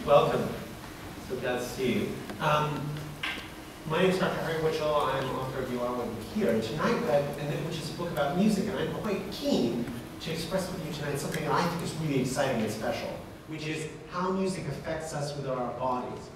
Welcome. So glad to see you. My name is Dr. Harry Witchel. I'm author of You Are What You Hear. And tonight, which is a book about music, and I'm quite keen to express with you tonight something that I think is really exciting and special, which is how music affects us with our bodies.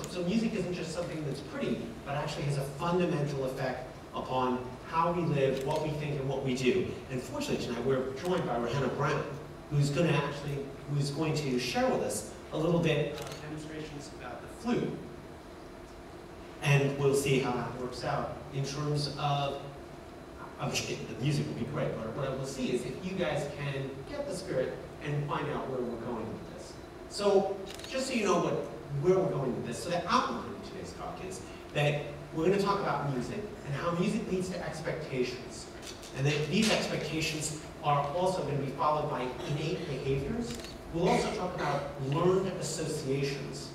So music isn't just something that's pretty, but actually has a fundamental effect upon how we live, what we think, and what we do. And fortunately tonight, we're joined by Rehana Browne, who's going to share with us a little bit of demonstrations about the flute. And we'll see how that works out in terms of, the music will be great, but what we'll see is if you guys can get the spirit and find out where we're going with this. So, just so you know where we're going with this, so the outline of today's talk is that we're going to talk about music and how music leads to expectations. And that these expectations are also going to be followed by innate behaviors. We'll also talk about learned associations.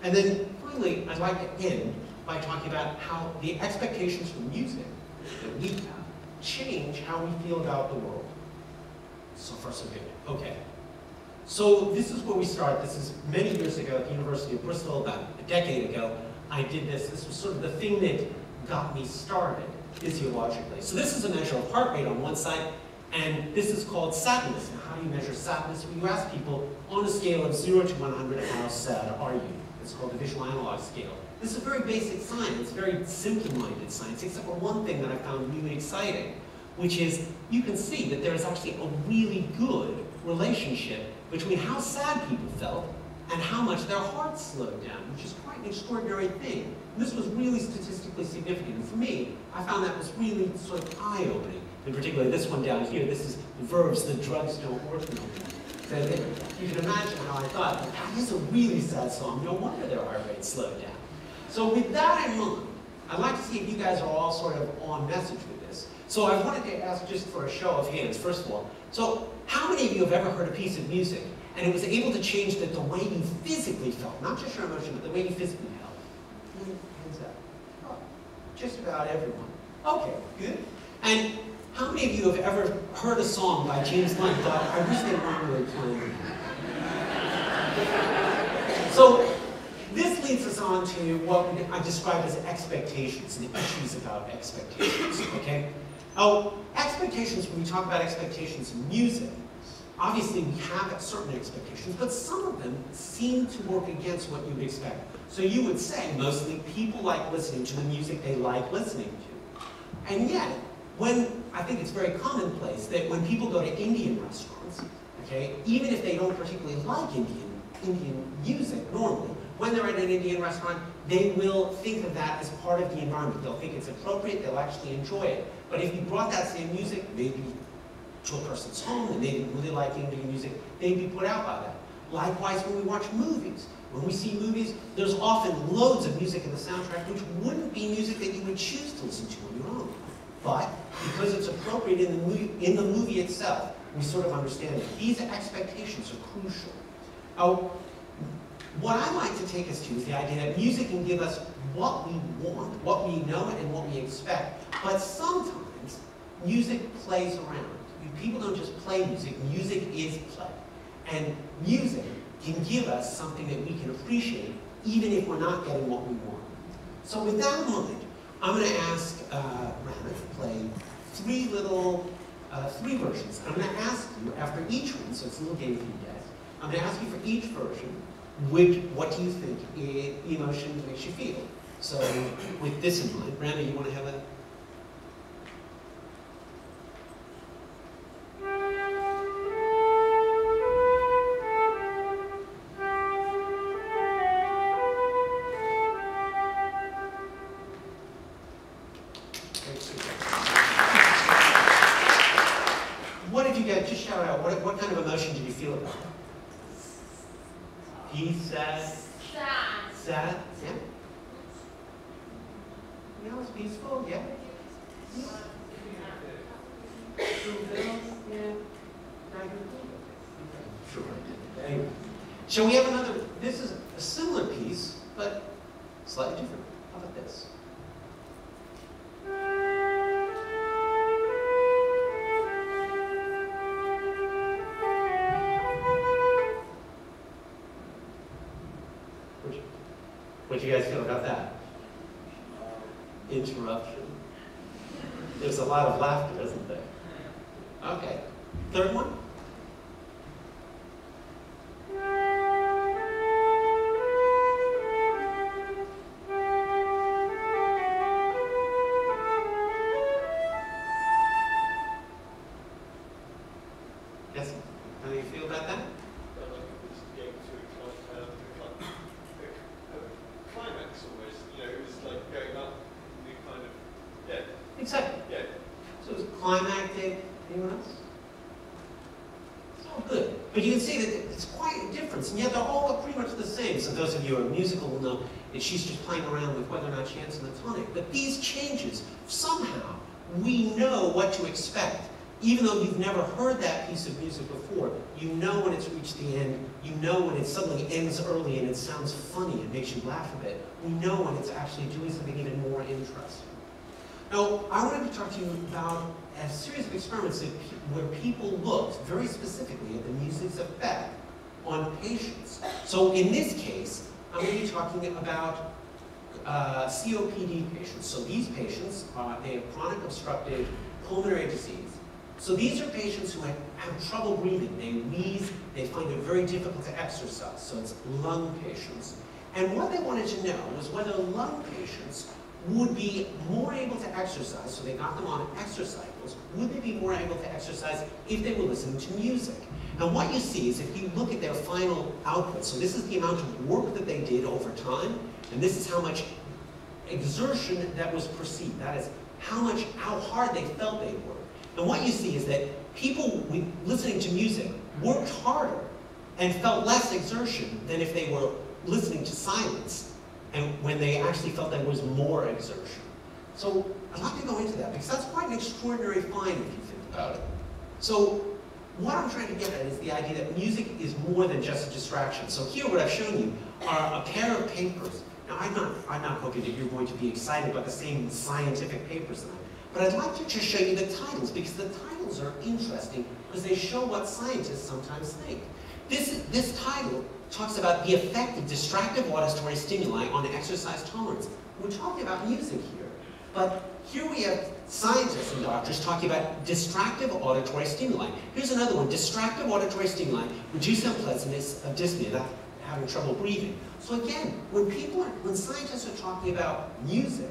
And then finally, I'd like to end by talking about how the expectations for music that we have change how we feel about the world. So far, so good. Okay. So this is where we start. This is many years ago at the University of Bristol, about a decade ago. I did this. This was sort of the thing that got me started physiologically. So this is a measure of heart rate on one side, and this is called sadness. Now, how do you measure sadness? Well, you ask people on a scale of 0 to 100, how sad are you? It's called the visual analog scale. This is a very basic science, very simple-minded science, except for one thing that I found really exciting, which is you can see that there is actually a really good relationship between how sad people felt and how much their hearts slowed down, which is quite an extraordinary thing. And this was really statistically significant. And for me, I found that was really sort of eye-opening. And particularly this one down here, this is verbs that drugs don't work no more. So you can imagine how I thought, that is a really sad song. No wonder their heart rate slowed down. So with that in mind, I'd like to see if you guys are all sort of on message with this. So I wanted to ask just for a show of hands, first of all. So how many of you have ever heard a piece of music and it was able to change the way you physically felt, not just your emotion, but the way you physically felt? Hands up. Oh, just about everyone. Okay, good. And how many of you have ever heard a song by James Blunt and thought, I wish they weren't really playing that? So this leads us on to what I describe as expectations and the issues about expectations, okay? Now, expectations, when we talk about expectations in music, obviously we have certain expectations, but some of them seem to work against what you would expect. So you would say, mostly, people like listening to the music they like listening to. And yet, I think it's very commonplace that when people go to Indian restaurants, okay, even if they don't particularly like Indian music normally, when they're at an Indian restaurant, they will think of that as part of the environment. They'll think it's appropriate, they'll actually enjoy it. But if you brought that same music, maybe to a person's home and they didn't really like Indian music, they'd be put out by that. Likewise, when we watch movies. When we see movies, there's often loads of music in the soundtrack which wouldn't be music that you would choose to listen to on your own. But because it's appropriate in the movie itself, we sort of understand it. These expectations are crucial. Now, what I like to take us to is the idea that music can give us what we want, what we know, and what we expect. But sometimes, music plays around. People don't just play music. Music is play. And music can give us something that we can appreciate, even if we're not getting what we want. So with that in mind, I'm going to ask Rehana to play three versions. I'm going to ask you, after each one, so it's a little game for you guys, I'm going to ask you for each version, what do you think emotion makes you feel? So with this in mind, Rehana, you want to have a... What did you get? Just shout out. What kind of emotion did you feel about it? Peace, sad? Sad. Sad? Yeah? You know, it's peaceful? Yeah? Yeah. Sure. Anyway. Shall we have another? This is a similar piece, but slightly different. How about this? What do you guys feel about that? Interruption. There's a lot of laughter, isn't there? Okay. Third one? Yes? How do you feel about that? Climax almost, you know, it was like going up and you kind of, yeah. Exactly. Yeah. So it was climactic. Anyone else? It's all good. But you can see that it's quite a difference, and yet they're all pretty much the same. So those of you who are musical will know that she's just playing around with whether or not she ends in the tonic. But these changes, somehow, we know what to expect. Even though you've never heard that piece of music before, you know when it's reached the end, you know when it suddenly ends early and it sounds funny and makes you laugh a bit. We know when it's actually doing something even more interesting. Now, I wanted to talk to you about a series of experiments where people looked very specifically at the music's effect on patients. So in this case, I'm going to be talking about COPD patients. So these patients, they have chronic obstructive pulmonary disease. So these are patients who have trouble breathing. They wheeze, they find it very difficult to exercise. So it's lung patients. And what they wanted to know was whether lung patients would be more able to exercise, so they got them on exercise cycles, would they be more able to exercise if they were listening to music? And what you see is if you look at their final output, so this is the amount of work that they did over time, and this is how much exertion that was perceived. That is how hard they felt they worked. And what you see is that people listening to music worked harder and felt less exertion than if they were listening to silence, and when they actually felt there was more exertion. So I'd like to go into that, because that's quite an extraordinary find if you think about it. So what I'm trying to get at is the idea that music is more than just a distraction. So here what I've shown you are a pair of papers. Now I'm not hoping that you're going to be excited about the same scientific papers that I am. But I'd like to just show you the titles, because the titles are interesting, because they show what scientists sometimes think. This title talks about the effect of distractive auditory stimuli on exercise tolerance. We're talking about music here, but here we have scientists and doctors talking about distractive auditory stimuli. Here's another one, distractive auditory stimuli reduce unpleasantness of dyspnea, not having trouble breathing. So again, when scientists are talking about music,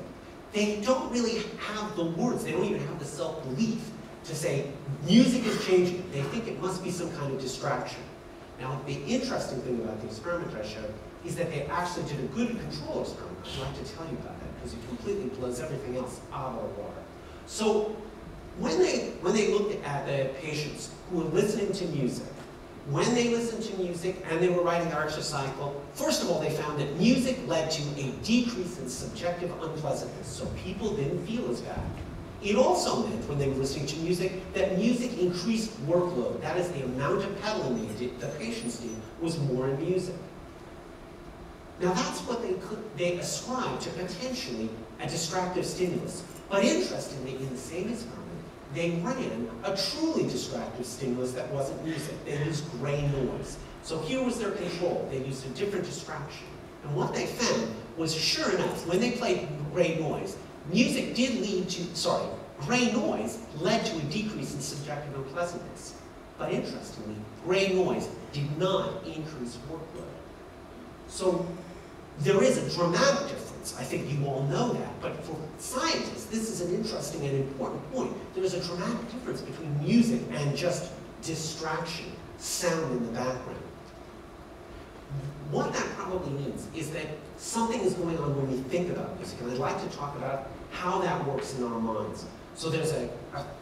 they don't really have the words, they don't even have the self-belief to say, music is changing. They think it must be some kind of distraction. Now, the interesting thing about the experiment I showed is that they actually did a good control experiment. I'd like to tell you about that, because it completely blows everything else out of the water. So, when they looked at the patients who were listening to music, when they listened to music and they were writing their exercise cycle, first of all, they found that music led to a decrease in subjective unpleasantness, so people didn't feel as bad. It also meant, when they were listening to music, that music increased workload. That is, the amount of pedaling the patients did was more in music. Now that's what they ascribed to potentially a distractive stimulus. But interestingly, in the same experiment, they ran a truly distractive stimulus that wasn't music. They used gray noise. So here was their control. They used a different distraction. And what they found was, sure enough, when they played gray noise, music did lead to, gray noise led to a decrease in subjective unpleasantness. But interestingly, gray noise did not increase workload. So there is a dramatic difference. I think you all know that. But for scientists, this is an interesting and important point. There is a dramatic difference between music and just distraction, sound in the background. What that probably means is that something is going on when we think about music, and I'd like to talk about how that works in our minds. So there's a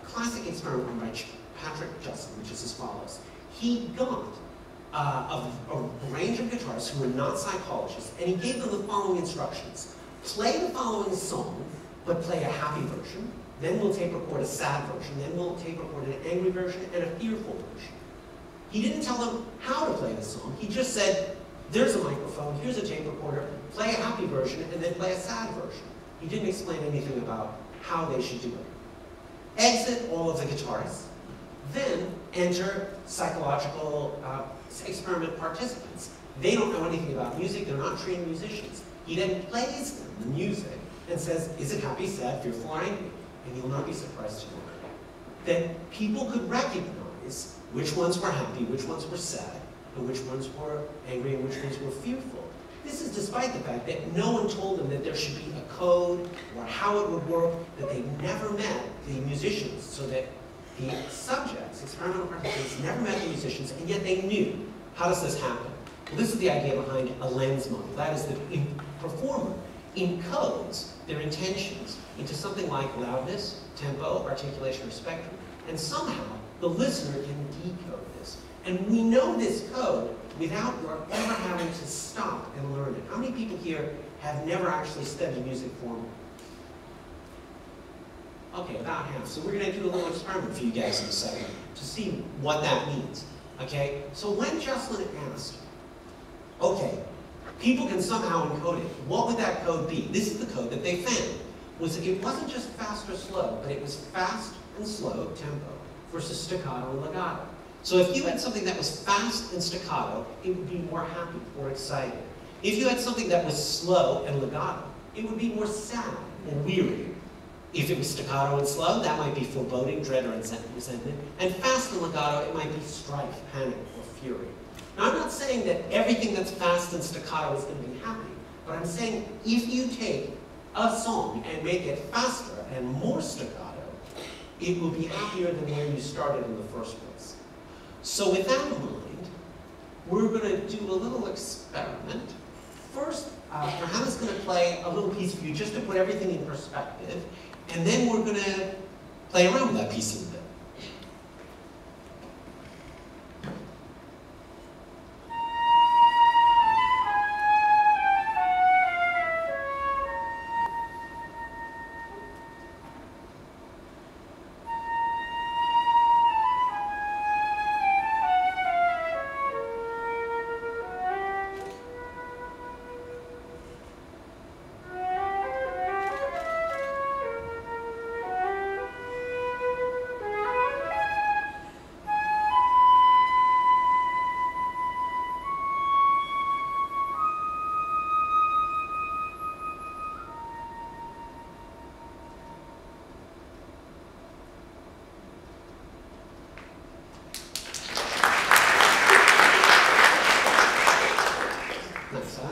classic experiment by Patrick Justin, which is as follows. He got a range of guitarists who were not psychologists, and he gave them the following instructions. Play the following song, but play a happy version. Then we'll tape record a sad version. Then we'll tape record an angry version and a fearful version. He didn't tell them how to play the song. He just said, there's a microphone, here's a tape recorder, play a happy version, and then play a sad version. He didn't explain anything about how they should do it. Exit all of the guitarists. Then enter psychological experiment participants. They don't know anything about music, they're not trained musicians. He then plays them the music and says, is it happy, sad, fearful, or angry? And you'll not be surprised to know that people could recognize which ones were happy, which ones were sad, and which ones were angry, and which ones were fearful. This is despite the fact that no one told them that there should be a code or how it would work, that they never met the musicians, so that the subjects, experimental participants, never met the musicians, and yet they knew, how does this happen? Well, this is the idea behind a lens model. That is, the performer encodes their intentions into something like loudness, tempo, articulation, or spectrum, and somehow the listener can decode this. And we know this code without your ever having to stop and learn it. How many people here have never actually studied music formally? Okay, about half. So we're going to do a little experiment for you guys in a second to see what that means. Okay? So when Jocelyn asked, okay, people can somehow encode it, what would that code be? This is the code that they found. It wasn't just fast or slow, but it was fast and slow tempo versus staccato and legato. So if you had something that was fast and staccato, it would be more happy or excited. If you had something that was slow and legato, it would be more sad and weary. If it was staccato and slow, that might be foreboding, dread, or resentment. And fast and legato, it might be strife, panic, or fury. Now, I'm not saying that everything that's fast and staccato is going to be happy, but I'm saying if you take a song and make it faster and more staccato, it will be happier than where you started in the first place. So with that in mind, we're going to do a little experiment. First, Rehana's going to play a little piece for you just to put everything in perspective, and then we're going to play around with that piece a little bit.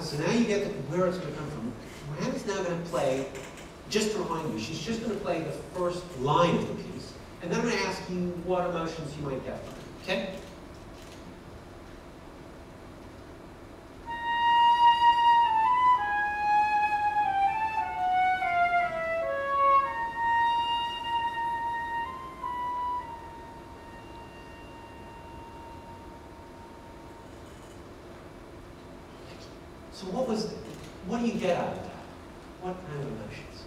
So now you get where it's going to come from. Rehana's now going to play, just to remind you, she's just going to play the first line of the piece, and then I'm going to ask you what emotions you might get from it, okay? So what do you get out of that? What kind of emotions?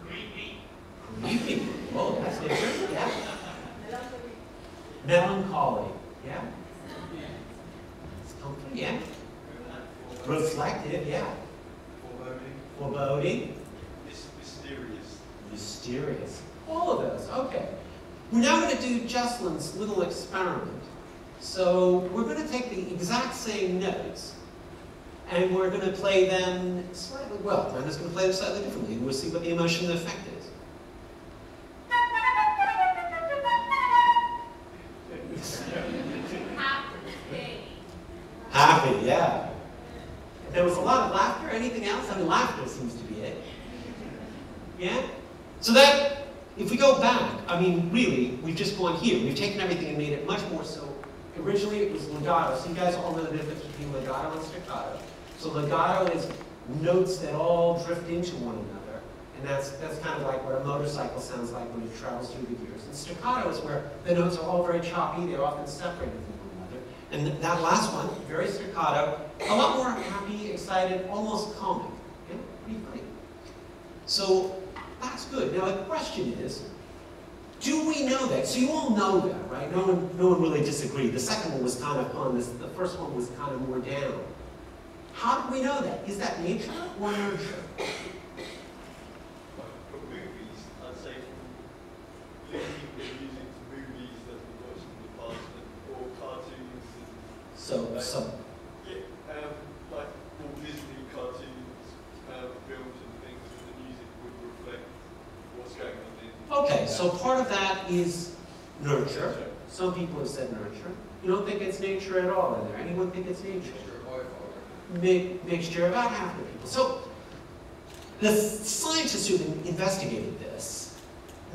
Creepy. Creepy. Oh, that's different. Yeah. Melancholy. Yeah. Comfort. Yeah. Reflective. Yeah. Foreboding. Mysterious. Mysterious. All of those. Okay. We're now going to do Jocelyn's little experiment. So we're going to take the exact same notes, and we're going to play them slightly, well, I'm just going to play them slightly differently, and we'll see what the emotion and the effect is. Happy, yeah. There was a lot of laughter. Anything else? I mean, laughter seems to be it. Yeah? So that, if we go back, I mean, really, we've just gone here. We've taken everything and made it much more so. Originally, it was legato. So you guys all know the difference between legato and staccato. So legato is notes that all drift into one another. And that's kind of like what a motorcycle sounds like when it travels through the gears. And staccato is where the notes are all very choppy. They're often separated from one another. And that last one, very staccato, a lot more happy, excited, almost comic. Yeah, pretty funny. So that's good. Now the question is, do we know that? So you all know that, right? No one really disagreed. The second one was kind of fun. The first one was kind of more down. How do we know that? Is that nature or nurture? From movies, I'd say from linking the music to movies that we watched in the past, or cartoons. So Yeah, like So part of that is nurture. Some people have said nurture. You don't think it's nature at all, in there? Anyone think it's nature? Mixture, about half the people. So the scientists who've investigated this,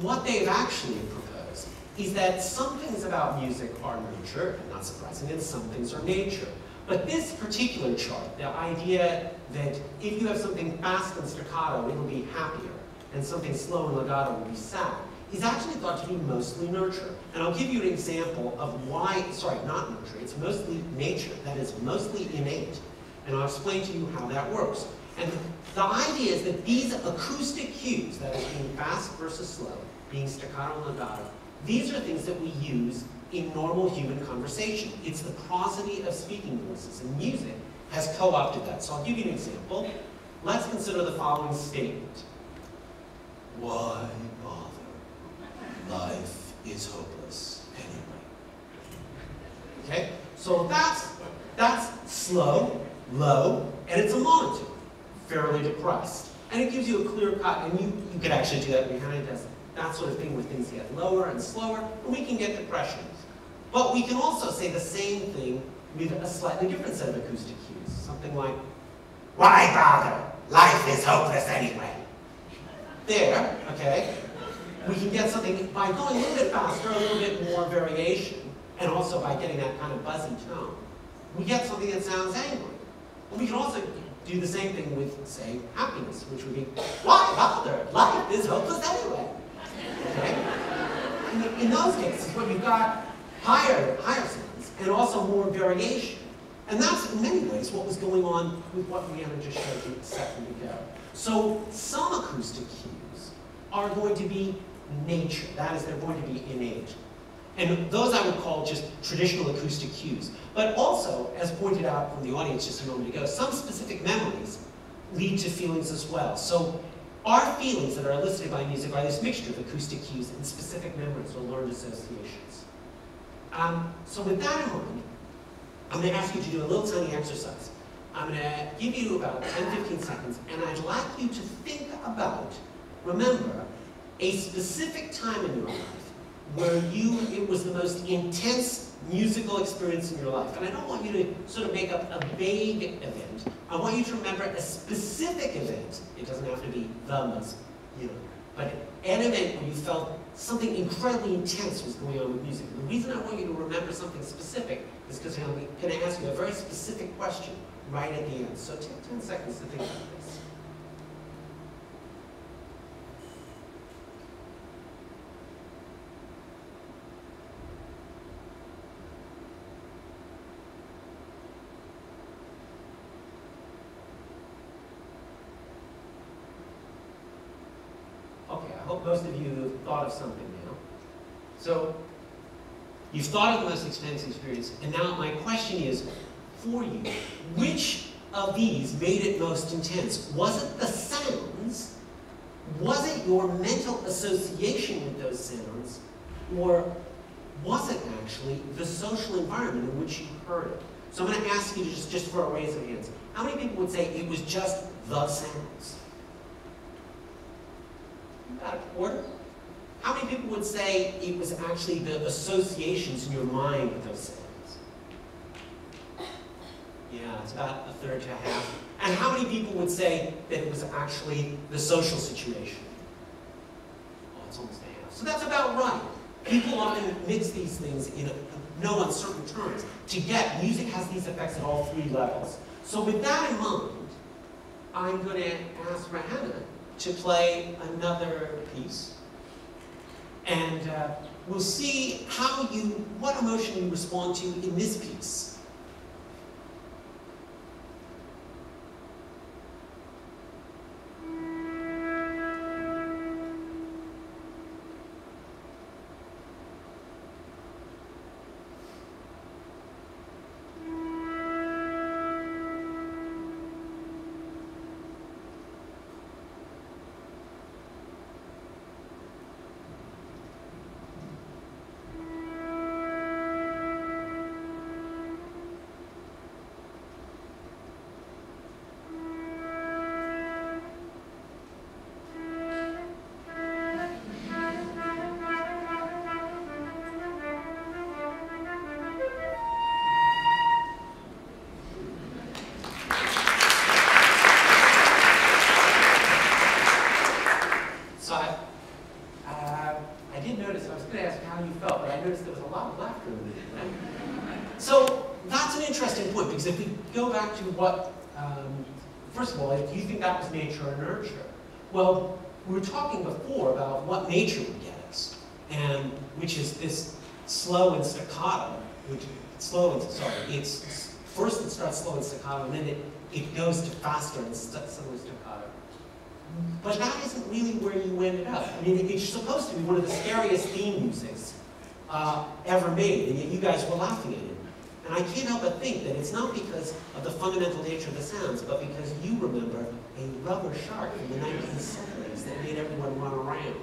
what they've actually proposed is that some things about music are nurture, and not surprisingly, and some things are nature. But this particular chart, the idea that if you have something fast and staccato, it'll be happier, and something slow and legato will be sad, is actually thought to be mostly nurture. And I'll give you an example of why, sorry, not nurture, it's mostly nature, that is mostly innate. And I'll explain to you how that works. And the idea is that these acoustic cues, that is being fast versus slow, being staccato and legato, these are things that we use in normal human conversation. It's the prosody of speaking voices, and music has co-opted that. So I'll give you an example. Let's consider the following statement. Why bother? Life is hopeless anyway. Okay? So that's slow, low, and it's a monotone, fairly depressed. And it gives you a clear cut, and you could actually do that. Rehana does that sort of thing where things get lower and slower, and we can get depressions. But we can also say the same thing with a slightly different set of acoustic cues. Something like, why bother? Life is hopeless anyway. There, okay? We can get something, by going a little bit faster, a little bit more variation, and also by getting that kind of buzzy tone, we get something that sounds angry. And we can also do the same thing with, say, happiness, which would be, why bother? Life is hopeless anyway. Okay? In those cases, when you've got higher sounds, and also more variation. And that's, in many ways, what was going on with what Rehana just showed you a second ago. So some acoustic cues are going to be nature. That is, they're going to be innate. And those I would call just traditional acoustic cues. But also, as pointed out from the audience just a moment ago, some specific memories lead to feelings as well. So our feelings that are elicited by music are this mixture of acoustic cues and specific memories or learned associations. So with that in mind, I'm going to ask you to do a little tiny exercise. I'm going to give you about 10-15 seconds, and I'd like you to think about, remember, a specific time in your life where it was the most intense musical experience in your life. And I don't want you to sort of make up a vague event. I want you to remember a specific event. It doesn't have to be the most, but an event where you felt something incredibly intense was going on with music. And the reason I want you to remember something specific is because I'm going to ask you a very specific question right at the end. So take 10 seconds to think about this. Okay, I hope most of you have thought of something now. So, you've thought of the most intense experience, and now my question is, for you, which of these made it most intense? Was it the sounds? Was it your mental association with those sounds? Or was it actually the social environment in which you heard it? So I'm going to ask you to just for a raise of hands, how many people would say it was just the sounds? About a quarter. How many people would say it was actually the associations in your mind with those sounds? Yeah, it's about a third to a half. And how many people would say that it was actually the social situation? Oh, it's almost a half. So that's about right. People often mix these things in no uncertain terms. To get, music has these effects at all three levels. So with that in mind, I'm going to ask Rehana to play another piece. And we'll see what emotion you respond to in this piece. So that's an interesting point, because if we go back to what, first of all, do you think that was nature or nurture? Well, we were talking before about what nature would get us, and which is this slow and staccato, it's first it starts slow and staccato, and then it goes to faster and suddenly staccato. But that isn't really where you ended up. I mean, it's supposed to be one of the scariest theme musics ever made, and yet you guys were laughing at it. And I can't help but think that it's not because of the fundamental nature of the sounds, but because you remember a rubber shark from the 1970s that made everyone run around.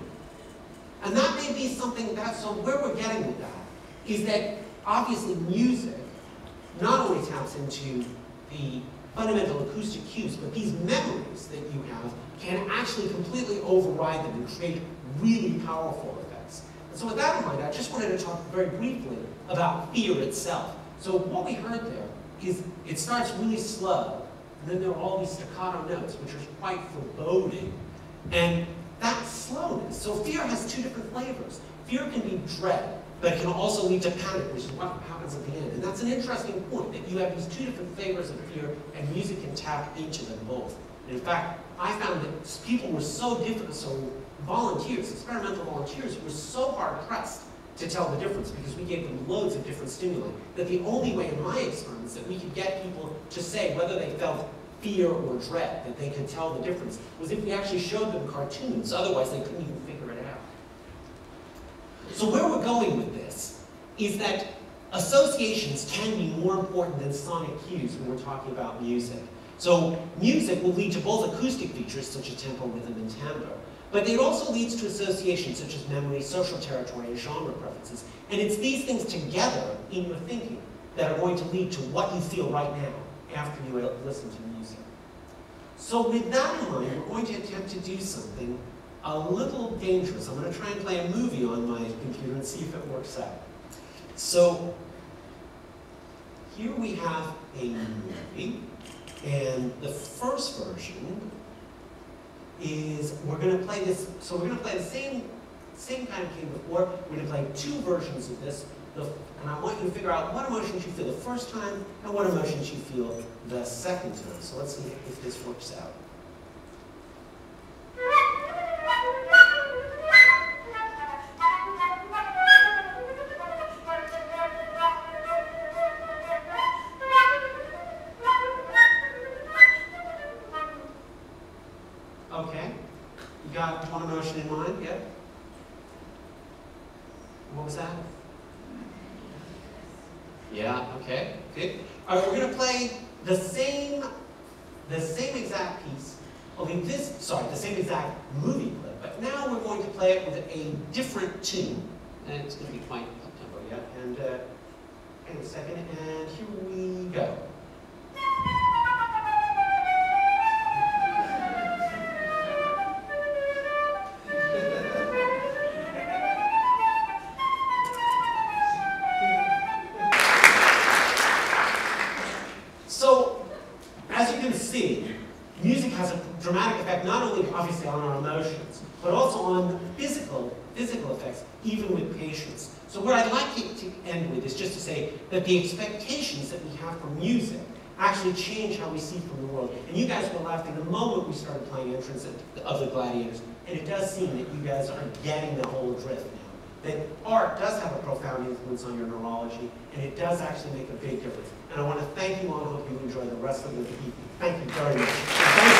And that may be something so where we're getting with that is that obviously music not only taps into the fundamental acoustic cues, but these memories that you have can actually completely override them and create really powerful effects. And so with that in mind, I just wanted to talk very briefly about fear itself. So what we heard there is it starts really slow, and then there are all these staccato notes, which are quite foreboding. And that slowness, so fear has two different flavors. Fear can be dread, but it can also lead to panic, which is what happens at the end. And that's an interesting point, that you have these two different flavors of fear, and music can tap into them both. And in fact, I found that people were so different, so volunteers, experimental volunteers, were so hard-pressed to tell the difference, because we gave them loads of different stimuli, that the only way in my experiments that we could get people to say whether they felt fear or dread, that they could tell the difference, was if we actually showed them cartoons. Otherwise, they couldn't even figure it out. So where we're going with this is that associations can be more important than sonic cues when we're talking about music. So music will lead to both acoustic features, such as tempo, rhythm, and timbre, but it also leads to associations such as memory, social territory, and genre preferences. And it's these things together in your thinking that are going to lead to what you feel right now after you listen to music. So with that in mind, we're going to attempt to do something a little dangerous. I'm going to try and play a movie on my computer and see if it works out. So here we have a movie, and the first version is we're going to play this. So we're going to play the same kind of game before. We're going to play two versions of this, and I want you to figure out what emotions you feel the first time and what emotions you feel the second time. So let's see if this works out. Okay, you got one emotion in mind, yeah? What was that? Yeah, okay, good. All right, we're going to play the same exact piece, the same exact movie clip, but now we're going to play it with a different tune. And it's going to be quite up-tempo, yeah? And hang on a second, and here we go. So, as you can see, music has a dramatic effect not only obviously on our emotions, but also on physical effects, even with patients. So what I'd like to end with is just to say that the expectations that we have from music actually change how we see from the world. And you guys were laughing the moment we started playing Entrance of the Gladiators, and it does seem that you guys are getting the whole drift now. That art does have a profound influence on your neurology, and it does actually make a big difference. And I want to thank you all, and I hope you enjoy the rest of the evening. Thank you very much.